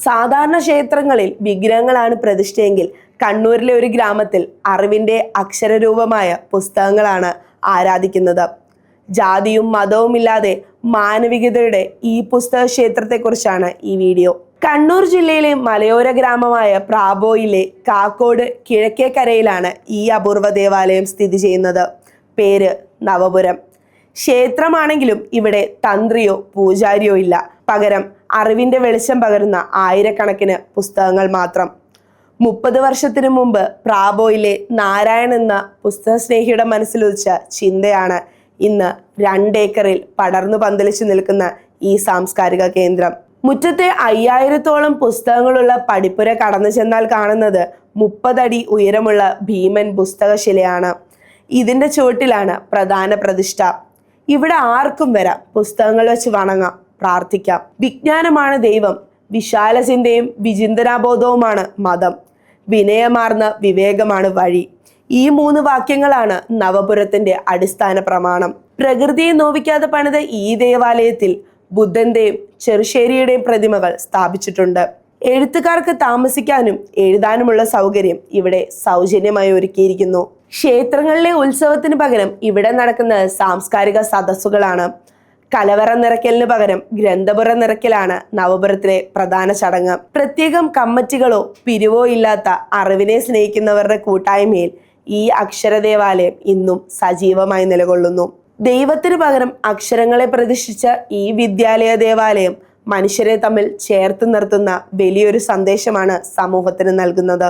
സാധാരണ ക്ഷേത്രങ്ങളിൽ വിഗ്രഹങ്ങളാണ് പ്രതിഷ്ഠയെങ്കിൽ കണ്ണൂരിലെ ഒരു ഗ്രാമത്തിൽ അറിവിന്റെ അക്ഷരരൂപമായ പുസ്തകങ്ങളാണ് ആരാധിക്കുന്നത്. ജാതിയും മതവും ഇല്ലാതെ മാനവികതയുടെ ഈ പുസ്തക ക്ഷേത്രത്തെക്കുറിച്ചാണ് ഈ വീഡിയോ. കണ്ണൂർ ജില്ലയിലെ മലയോര ഗ്രാമമായ പ്രാബോയിലെ കാക്കോട് കിഴക്കേക്കരയിലാണ് ഈ അപൂർവ ദേവാലയം സ്ഥിതി ചെയ്യുന്നത്. പേര് നവപുരം. ക്ഷേത്രമാണെങ്കിലും ഇവിടെ തന്ത്രിയോ പൂജാരിയോ ഇല്ല. പകരം അറിവിന്റെ വെളിച്ചം പകരുന്ന ആയിരക്കണക്കിന് പുസ്തകങ്ങൾ മാത്രം. 30 വർഷത്തിനു മുമ്പ് പ്രാബോയിലെ നാരായൺ എന്ന പുസ്തക സ്നേഹിയുടെ മനസ്സിലുദിച്ച ചിന്തയാണ് ഇന്ന് 2 ഏക്കറിൽ പടർന്നു പന്തലിച്ചു നിൽക്കുന്ന ഈ സാംസ്കാരിക കേന്ദ്രം. മുറ്റത്തെ 5000-ഓളം പുസ്തകങ്ങളുള്ള പടിപ്പുര കടന്നു ചെന്നാൽ കാണുന്നത് 30 അടി ഉയരമുള്ള ഭീമൻ പുസ്തകശിലയാണ്. ഇതിന്റെ ചുവട്ടിലാണ് പ്രധാന പ്രതിഷ്ഠ. ഇവിടെ ആർക്കും വരാം, പുസ്തകങ്ങൾ വെച്ച് വണങ്ങാം, പ്രാർത്ഥിക്കാം. വിജ്ഞാനമാണ് ദൈവം, വിശാല ചിന്തയും വിചിന്തനാബോധവുമാണ് മതം, വിനയമാർന്ന വിവേകമാണ് വഴി. ഈ 3 വാക്യങ്ങളാണ് നവപുരത്തിന്റെ അടിസ്ഥാന പ്രമാണം. പ്രകൃതിയെ നോവിക്കാതെ പണിത ഈ ദേവാലയത്തിൽ ബുദ്ധന്റെയും ചെറുശ്ശേരിയുടെയും പ്രതിമകൾ സ്ഥാപിച്ചിട്ടുണ്ട്. എഴുത്തുകാർക്ക് താമസിക്കാനും എഴുതാനുമുള്ള സൗകര്യം ഇവിടെ സൗജന്യമായി ഒരുക്കിയിരിക്കുന്നു. ക്ഷേത്രങ്ങളിലെ ഉത്സവത്തിന് പകരം ഇവിടെ നടക്കുന്ന സാംസ്കാരിക സദസ്സുകളാണ്. കലവറ നിറയ്ക്കലിന് പകരം ഗ്രന്ഥപുര നിറയ്ക്കലാണ് നവപുരത്തിലെ പ്രധാന ചടങ്ങ്. പ്രത്യേകം കമ്മിറ്റികളോ പിരിവോ ഇല്ലാത്ത അറിവിനെ സ്നേഹിക്കുന്നവരുടെ കൂട്ടായ്മയിൽ ഈ അക്ഷര ദേവാലയം ഇന്നും സജീവമായി നിലകൊള്ളുന്നു. ദൈവത്തിന് പകരം അക്ഷരങ്ങളെ പ്രതിഷ്ഠിച്ച ഈ വിദ്യാലയ ദേവാലയം മനുഷ്യരെ തമ്മിൽ ചേർത്ത് നിർത്തുന്ന വലിയൊരു സന്ദേശമാണ് സമൂഹത്തിന് നൽകുന്നത്.